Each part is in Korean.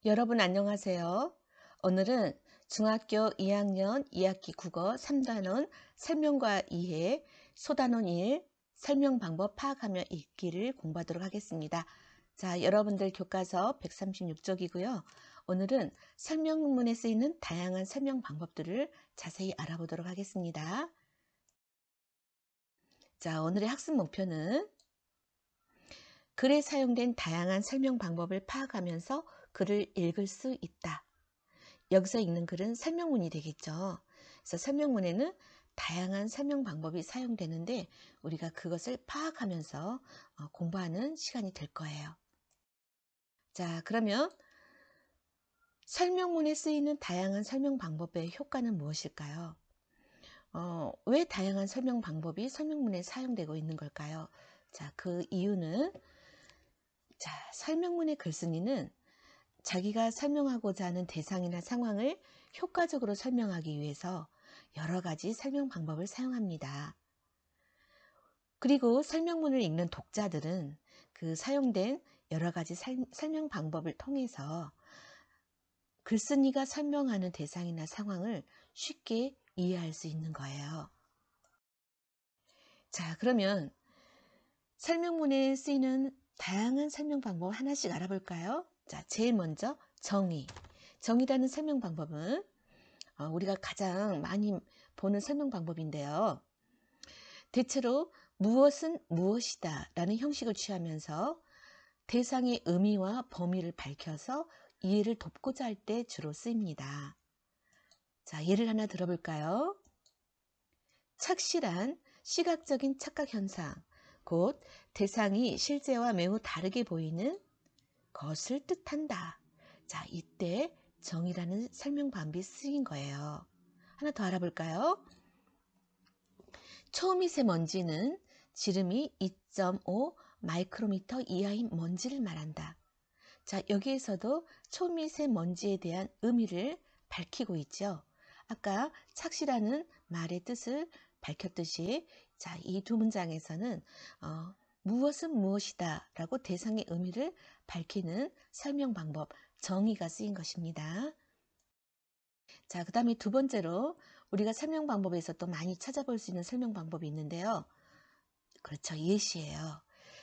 여러분 안녕하세요. 오늘은 중학교 2학년 2학기 국어 3단원 설명과 이해 소단원 1 설명 방법 파악하며 읽기를 공부하도록 하겠습니다. 자, 여러분들 교과서 136쪽이고요. 오늘은 설명문에 쓰이는 다양한 설명 방법들을 자세히 알아보도록 하겠습니다. 자, 오늘의 학습 목표는 글에 사용된 다양한 설명 방법을 파악하면서 글을 읽을 수 있다. 여기서 읽는 글은 설명문이 되겠죠. 그래서 설명문에는 다양한 설명 방법이 사용되는데 우리가 그것을 파악하면서 공부하는 시간이 될 거예요. 자, 그러면 설명문에 쓰이는 다양한 설명 방법의 효과는 무엇일까요? 왜 다양한 설명 방법이 설명문에 사용되고 있는 걸까요? 자, 그 이유는 설명문의 글쓴이는 자기가 설명하고자 하는 대상이나 상황을 효과적으로 설명하기 위해서 여러 가지 설명 방법을 사용합니다. 그리고 설명문을 읽는 독자들은 그 사용된 여러 가지 설명 방법을 통해서 글쓴이가 설명하는 대상이나 상황을 쉽게 이해할 수 있는 거예요. 자, 그러면 설명문에 쓰이는 다양한 설명 방법 하나씩 알아볼까요? 자, 제일 먼저 정의라는 설명 방법은 우리가 가장 많이 보는 설명 방법인데요. 대체로 무엇은 무엇이다 라는 형식을 취하면서 대상의 의미와 범위를 밝혀서 이해를 돕고자 할 때 주로 쓰입니다. 자, 예를 하나 들어볼까요? 착실한 시각적인 착각 현상, 곧 대상이 실제와 매우 다르게 보이는 것을 뜻한다. 자, 이때 정의라는 설명 방법이 쓰인 거예요. 하나 더 알아볼까요? 초미세먼지는 지름이 2.5 마이크로미터 이하인 먼지를 말한다. 자, 여기에서도 초미세먼지에 대한 의미를 밝히고 있죠. 아까 착시라는 말의 뜻을 밝혔듯이 자, 이 두 문장에서는 무엇은 무엇이다 라고 대상의 의미를 밝히는 설명 방법, 정의가 쓰인 것입니다. 자, 그 다음에 두 번째로 우리가 설명 방법에서 또 많이 찾아볼 수 있는 설명 방법이 있는데요. 그렇죠. 예시예요.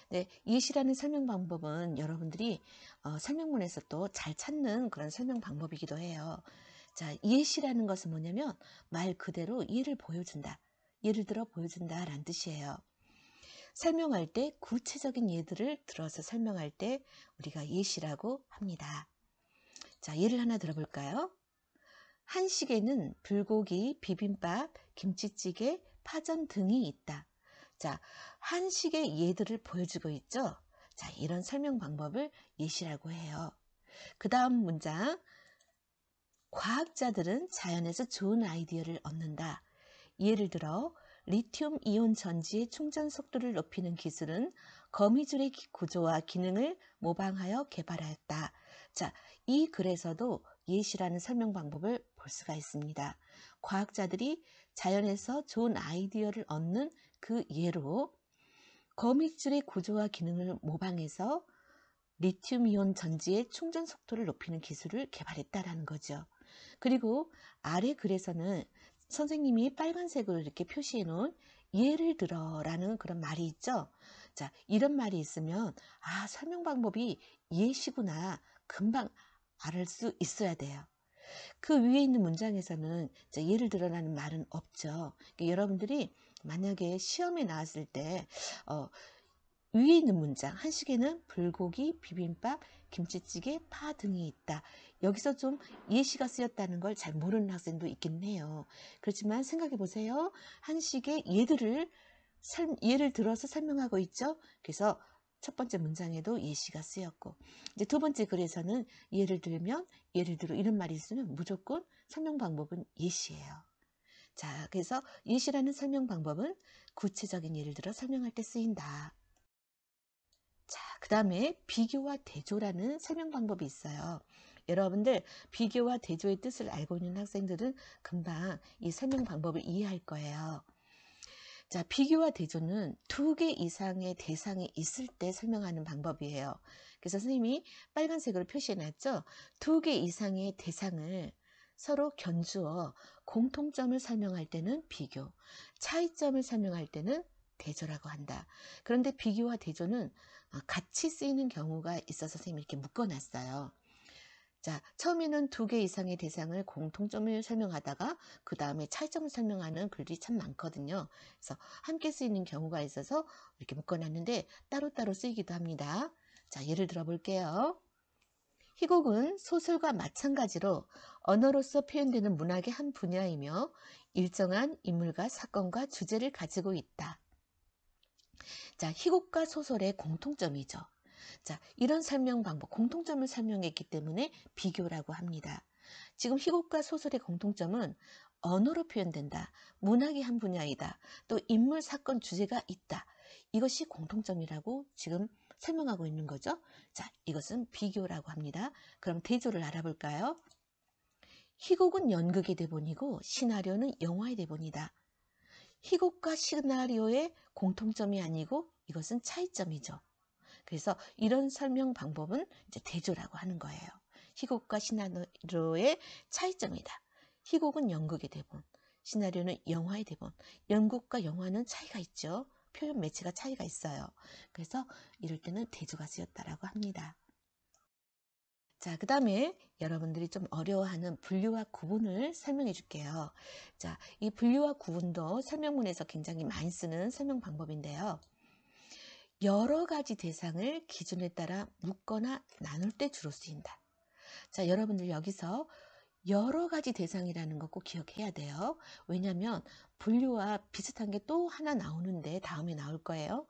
네, 예시라는 설명 방법은 여러분들이 설명문에서 또 잘 찾는 그런 설명 방법이기도 해요. 자, 예시라는 것은 뭐냐면 말 그대로 예를 보여준다. 예를 들어 보여준다 라는 뜻이에요. 설명할 때 구체적인 예들을 들어서 설명할 때 우리가 예시라고 합니다. 자, 예를 하나 들어볼까요? 한식에는 불고기, 비빔밥, 김치찌개, 파전 등이 있다. 자, 한식의 예들을 보여주고 있죠. 자, 이런 설명 방법을 예시라고 해요. 그 다음 문장, 과학자들은 자연에서 좋은 아이디어를 얻는다. 예를 들어 리튬 이온 전지의 충전 속도를 높이는 기술은 거미줄의 구조와 기능을 모방하여 개발하였다. 자, 이 글에서도 예시라는 설명 방법을 볼 수가 있습니다. 과학자들이 자연에서 좋은 아이디어를 얻는 그 예로 거미줄의 구조와 기능을 모방해서 리튬 이온 전지의 충전 속도를 높이는 기술을 개발했다라는 거죠. 그리고 아래 글에서는 선생님이 빨간색으로 이렇게 표시해 놓은 예를 들어 라는 그런 말이 있죠. 자, 이런 말이 있으면 설명 방법이 예시구나 금방 알 수 있어야 돼요. 그 위에 있는 문장에서는 예를 들어라는 말은 없죠. 그러니까 여러분들이 만약에 시험에 나왔을 때 위에 있는 문장, 한식에는 불고기, 비빔밥, 김치찌개, 파 등이 있다. 여기서 좀 예시가 쓰였다는 걸 잘 모르는 학생도 있긴 해요. 그렇지만 생각해 보세요. 한식의 예를 들어서 설명하고 있죠. 그래서 첫 번째 문장에도 예시가 쓰였고, 이제 두 번째 글에서는 예를 들면, 예를 들어 이런 말이 있으면 무조건 설명 방법은 예시예요. 자, 그래서 예시라는 설명 방법은 구체적인 예를 들어 설명할 때 쓰인다. 자, 그 다음에 비교와 대조라는 설명 방법이 있어요. 여러분들 비교와 대조의 뜻을 알고 있는 학생들은 금방 이 설명 방법을 이해할 거예요. 자, 비교와 대조는 두 개 이상의 대상이 있을 때 설명하는 방법이에요. 그래서 선생님이 빨간색으로 표시해 놨죠. 두 개 이상의 대상을 서로 견주어 공통점을 설명할 때는 비교, 차이점을 설명할 때는 대조라고 한다. 그런데 비교와 대조는 같이 쓰이는 경우가 있어서 선생님이 이렇게 묶어놨어요. 자, 처음에는 두 개 이상의 대상을 공통점을 설명하다가 그 다음에 차이점을 설명하는 글들이 참 많거든요. 그래서 함께 쓰이는 경우가 있어서 이렇게 묶어놨는데 따로따로 쓰이기도 합니다. 자, 예를 들어 볼게요. 희곡은 소설과 마찬가지로 언어로서 표현되는 문학의 한 분야이며 일정한 인물과 사건과 주제를 가지고 있다. 자, 희곡과 소설의 공통점이죠. 자, 이런 설명 방법, 공통점을 설명했기 때문에 비교라고 합니다. 지금 희곡과 소설의 공통점은 언어로 표현된다. 문학의 한 분야이다. 또 인물, 사건, 주제가 있다. 이것이 공통점이라고 지금 설명하고 있는 거죠. 자, 이것은 비교라고 합니다. 그럼 대조를 알아볼까요? 희곡은 연극의 대본이고 시나리오는 영화의 대본이다. 희곡과 시나리오의 공통점이 아니고 이것은 차이점이죠. 그래서 이런 설명 방법은 이제 대조라고 하는 거예요. 희곡과 시나리오의 차이점이다. 희곡은 연극의 대본, 시나리오는 영화의 대본. 연극과 영화는 차이가 있죠. 표현 매체가 차이가 있어요. 그래서 이럴 때는 대조가 쓰였다라고 합니다. 자, 그 다음에 여러분들이 좀 어려워하는 분류와 구분을 설명해 줄게요. 자, 이 분류와 구분도 설명문에서 굉장히 많이 쓰는 설명 방법인데요. 여러 가지 대상을 기준에 따라 묶거나 나눌 때 주로 쓰인다. 자, 여러분들 여기서 여러 가지 대상이라는 거 꼭 기억해야 돼요. 왜냐하면 분류와 비슷한 게 또 하나 나오는데 다음에 나올 거예요.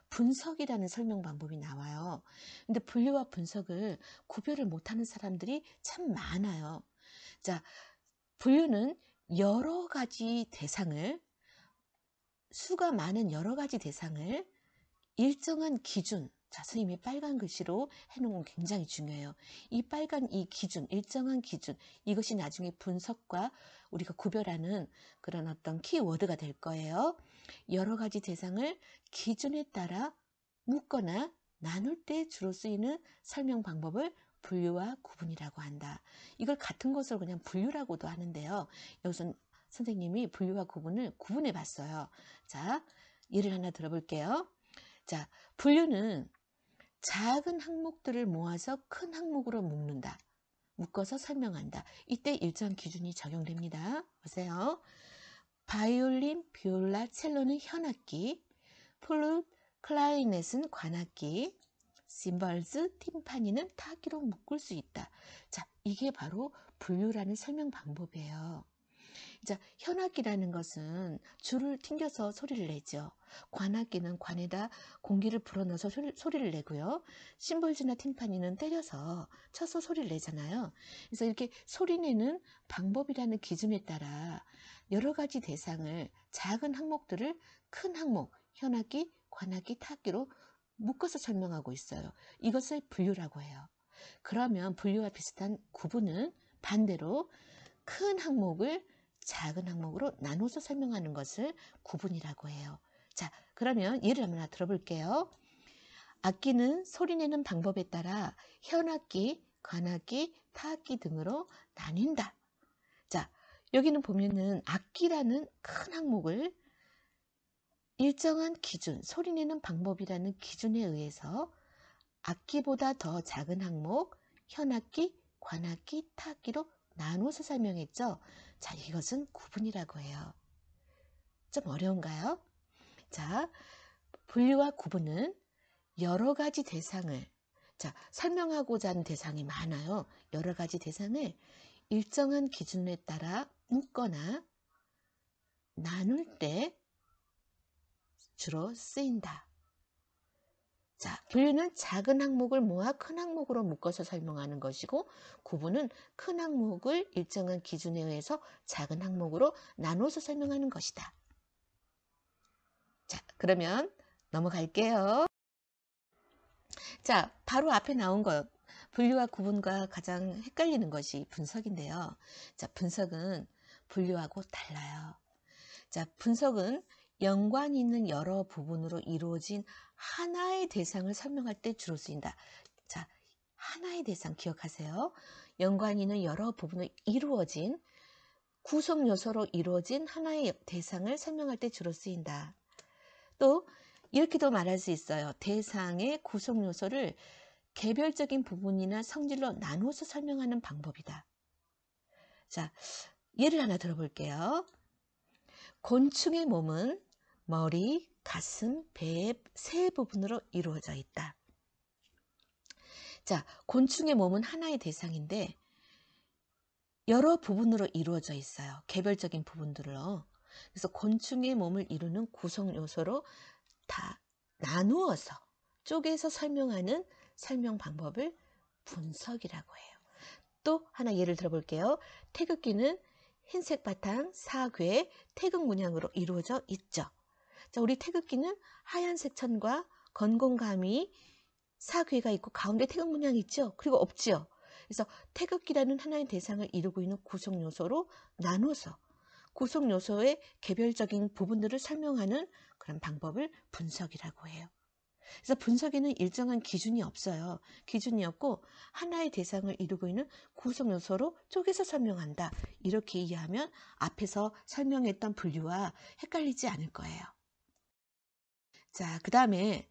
분석이라는 설명 방법이 나와요. 근데 분류와 분석을 구별을 못하는 사람들이 참 많아요. 자, 분류는 여러 가지 대상을, 수가 많은 여러 가지 대상을 일정한 기준, 자, 선생님이 빨간 글씨로 해놓은 건 굉장히 중요해요. 이 빨간 이 기준, 일정한 기준, 이것이 나중에 분석과 우리가 구별하는 그런 어떤 키워드가 될 거예요. 여러 가지 대상을 기준에 따라 묶거나 나눌 때 주로 쓰이는 설명 방법을 분류와 구분이라고 한다. 이걸 같은 것을 그냥 분류라고도 하는데요. 여기서 선생님이 분류와 구분을 구분해 봤어요. 자, 예를 하나 들어볼게요. 자, 분류는 작은 항목들을 모아서 큰 항목으로 묶는다. 묶어서 설명한다. 이때 일정 기준이 적용됩니다. 보세요. 바이올린, 비올라, 첼로는 현악기, 플룻, 클라리넷은 관악기, 심벌즈, 팀파니는 타악기로 묶을 수 있다. 자, 이게 바로 분류라는 설명 방법이에요. 자, 현악기라는 것은 줄을 튕겨서 소리를 내죠. 관악기는 관에다 공기를 불어넣어서 소리를 내고요. 심벌즈나 팀파니는 때려서 쳐서 소리를 내잖아요. 그래서 이렇게 소리내는 방법이라는 기준에 따라 여러 가지 대상을, 작은 항목들을 큰 항목, 현악기, 관악기, 타악기로 묶어서 설명하고 있어요. 이것을 분류라고 해요. 그러면 분류와 비슷한 구분은 반대로 큰 항목을 작은 항목으로 나눠서 설명하는 것을 구분이라고 해요. 자, 그러면 예를 하나 들어볼게요. 악기는 소리내는 방법에 따라 현악기, 관악기, 타악기 등으로 나뉜다. 자, 여기는 보면은 악기라는 큰 항목을 일정한 기준, 소리내는 방법이라는 기준에 의해서 악기보다 더 작은 항목, 현악기, 관악기, 타악기로 나눠서 설명했죠. 자, 이것은 구분이라고 해요. 좀 어려운가요? 자, 분류와 구분은 여러 가지 대상을, 자, 설명하고자 하는 대상이 많아요. 여러 가지 대상을 일정한 기준에 따라 묶거나 나눌 때 주로 쓰인다. 자, 분류는 작은 항목을 모아 큰 항목으로 묶어서 설명하는 것이고, 구분은 큰 항목을 일정한 기준에 의해서 작은 항목으로 나눠서 설명하는 것이다. 자, 그러면 넘어갈게요. 자, 바로 앞에 나온 것, 분류와 구분과 가장 헷갈리는 것이 분석인데요. 자, 분석은 분류하고 달라요. 자, 분석은 연관이 있는 여러 부분으로 이루어진 하나의 대상을 설명할 때 주로 쓰인다. 자, 하나의 대상 기억하세요. 연관이는 여러 부분으로 이루어진 구성 요소로 이루어진 하나의 대상을 설명할 때 주로 쓰인다. 또 이렇게도 말할 수 있어요. 대상의 구성 요소를 개별적인 부분이나 성질로 나누어서 설명하는 방법이다. 자, 예를 하나 들어볼게요. 곤충의 몸은 머리, 가슴, 배의 세 부분으로 이루어져 있다. 자, 곤충의 몸은 하나의 대상인데 여러 부분으로 이루어져 있어요. 개별적인 부분들로. 그래서 곤충의 몸을 이루는 구성 요소로 다 나누어서 쪼개서 설명하는 설명 방법을 분석이라고 해요. 또 하나 예를 들어볼게요. 태극기는 흰색 바탕, 사괴, 태극 문양으로 이루어져 있죠. 자, 우리 태극기는 하얀색 천과 건공감이 사괴가 있고 가운데 태극 문양이 있죠. 그리고 없지요. 그래서 태극기라는 하나의 대상을 이루고 있는 구성 요소로 나눠서 구성 요소의 개별적인 부분들을 설명하는 그런 방법을 분석이라고 해요. 그래서 분석에는 일정한 기준이 없어요. 기준이 없고 하나의 대상을 이루고 있는 구성 요소로 쪼개서 설명한다. 이렇게 이해하면 앞에서 설명했던 분류와 헷갈리지 않을 거예요. 자, 그 다음에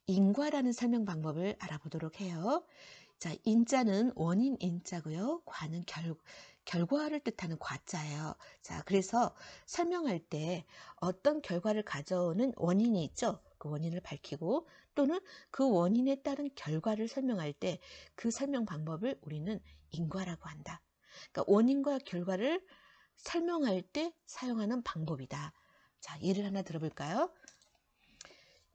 인과라는 설명 방법을 알아보도록 해요. 자, 인자는 원인 인자고요. 과는 결과를 뜻하는 과자예요. 자, 그래서 설명할 때 어떤 결과를 가져오는 원인이 있죠. 그 원인을 밝히고 또는 그 원인에 따른 결과를 설명할 때 그 설명 방법을 우리는 인과라고 한다. 그러니까 원인과 결과를 설명할 때 사용하는 방법이다. 자, 예를 하나 들어볼까요?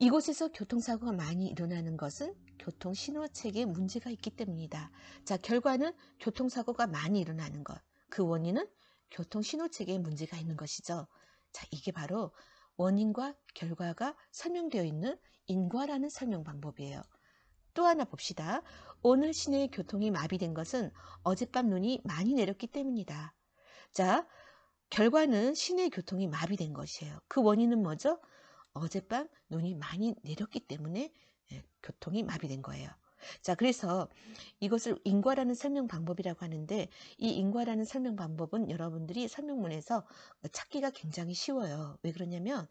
이곳에서 교통사고가 많이 일어나는 것은 교통신호체계에 문제가 있기 때문이다. 자, 결과는 교통사고가 많이 일어나는 것. 그 원인은 교통신호체계에 문제가 있는 것이죠. 자, 이게 바로 원인과 결과가 설명되어 있는 인과라는 설명 방법이에요. 또 하나 봅시다. 오늘 시내의 교통이 마비된 것은 어젯밤 눈이 많이 내렸기 때문이다. 자, 결과는 시내 교통이 마비된 것이에요. 그 원인은 뭐죠? 어젯밤 눈이 많이 내렸기 때문에 교통이 마비된 거예요. 자, 그래서 이것을 인과라는 설명 방법이라고 하는데 이 인과라는 설명 방법은 여러분들이 설명문에서 찾기가 굉장히 쉬워요. 왜 그러냐면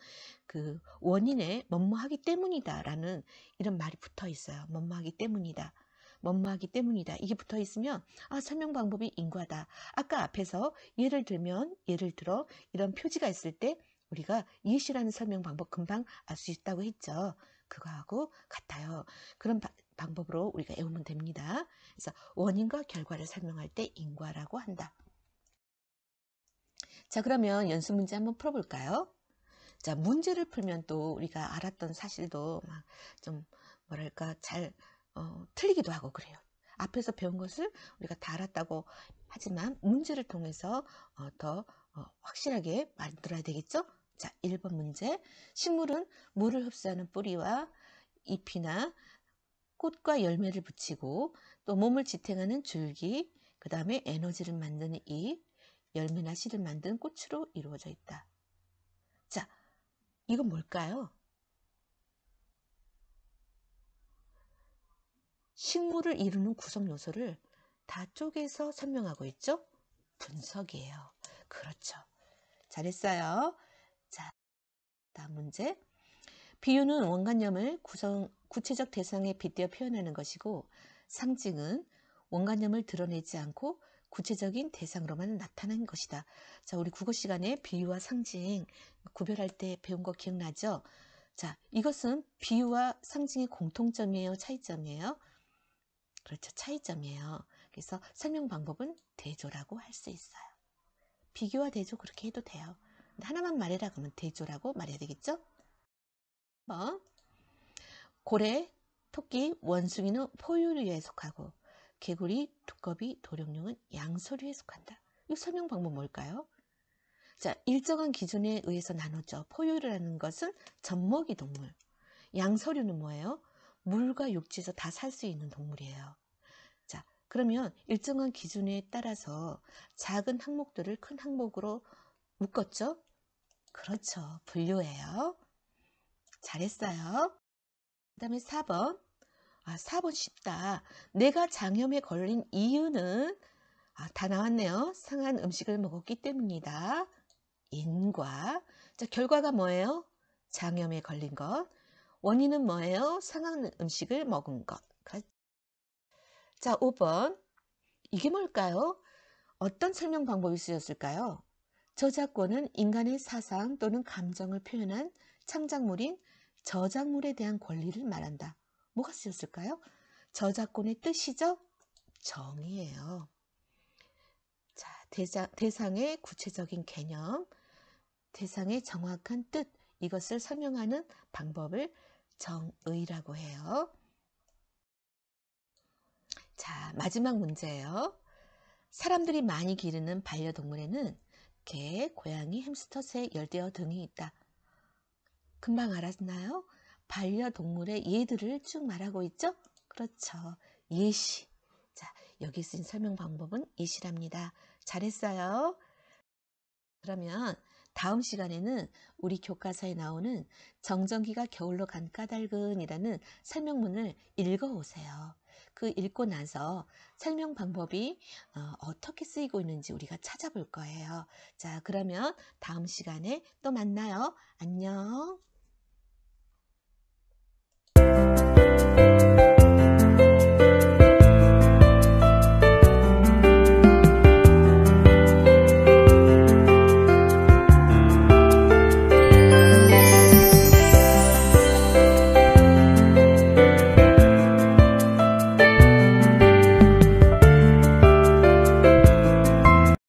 그 원인에 뭐뭐하기 때문이다 라는 이런 말이 붙어 있어요. 뭐뭐하기 때문이다. 뭐뭐하기 때문이다. 이게 붙어 있으면 설명 방법이 인과다. 아까 앞에서 예를 들어 이런 표지가 있을 때 우리가 이해시라는 설명 방법 금방 알 수 있다고 했죠. 그거하고 같아요. 그런 방법으로 우리가 외우면 됩니다. 그래서 원인과 결과를 설명할 때 인과라고 한다. 자, 그러면 연습 문제 한번 풀어볼까요? 자, 문제를 풀면 또 우리가 알았던 사실도 막 좀 뭐랄까 잘 틀리기도 하고 그래요. 앞에서 배운 것을 우리가 다 알았다고 하지만 문제를 통해서 더 확실하게 만들어야 되겠죠? 자, 1번 문제. 식물은 물을 흡수하는 뿌리와 잎이나 꽃과 열매를 붙이고 또 몸을 지탱하는 줄기, 그 다음에 에너지를 만드는 잎, 열매나 씨를 만드는 꽃으로 이루어져 있다. 자, 이건 뭘까요? 식물을 이루는 구성 요소를 다 쪼개서 설명하고 있죠? 분석이에요. 그렇죠. 잘했어요. 자, 다음 문제. 비유는 원관념을 구체적 대상에 빗대어 표현하는 것이고 상징은 원관념을 드러내지 않고 구체적인 대상으로만 나타나는 것이다. 자, 우리 국어 시간에 비유와 상징 구별할 때 배운 거 기억나죠? 자, 이것은 비유와 상징의 공통점이에요? 차이점이에요? 그렇죠. 차이점이에요. 그래서 설명 방법은 대조라고 할 수 있어요. 비교와 대조 그렇게 해도 돼요. 하나만 말해라 그러면 대조라고 말해야 되겠죠? 고래, 토끼, 원숭이는 포유류에 속하고 개구리, 두꺼비, 도룡뇽은 양서류에 속한다. 이 설명 방법 뭘까요? 자, 일정한 기준에 의해서 나누죠. 포유류라는 것은 젖먹이 동물. 양서류는 뭐예요? 물과 육지에서 다 살 수 있는 동물이에요. 자, 그러면 일정한 기준에 따라서 작은 항목들을 큰 항목으로 묶었죠? 그렇죠. 분류예요. 잘했어요. 그 다음에 4번. 4번 쉽다. 내가 장염에 걸린 이유는 다 나왔네요. 상한 음식을 먹었기 때문이다. 인과. 자, 결과가 뭐예요? 장염에 걸린 것. 원인은 뭐예요? 상한 음식을 먹은 것. 자, 5번. 이게 뭘까요? 어떤 설명 방법이 쓰였을까요? 저작권은 인간의 사상 또는 감정을 표현한 창작물인 저작물에 대한 권리를 말한다. 뭐가 쓰였을까요? 저작권의 뜻이죠? 정의예요. 자, 대상의 구체적인 개념, 대상의 정확한 뜻, 이것을 설명하는 방법을 정의라고 해요. 자, 마지막 문제예요. 사람들이 많이 기르는 반려동물에는 개, 고양이, 햄스터, 새, 열대어 등이 있다. 금방 알았나요? 반려동물의 예들을 쭉 말하고 있죠? 그렇죠. 예시. 자, 여기 쓴 설명 방법은 예시랍니다. 잘했어요. 그러면 다음 시간에는 우리 교과서에 나오는 정전기가 겨울로 간 까닭은이라는 설명문을 읽어오세요. 그 읽고 나서 설명 방법이 어떻게 쓰이고 있는지 우리가 찾아볼 거예요. 자, 그러면 다음 시간에 또 만나요. 안녕.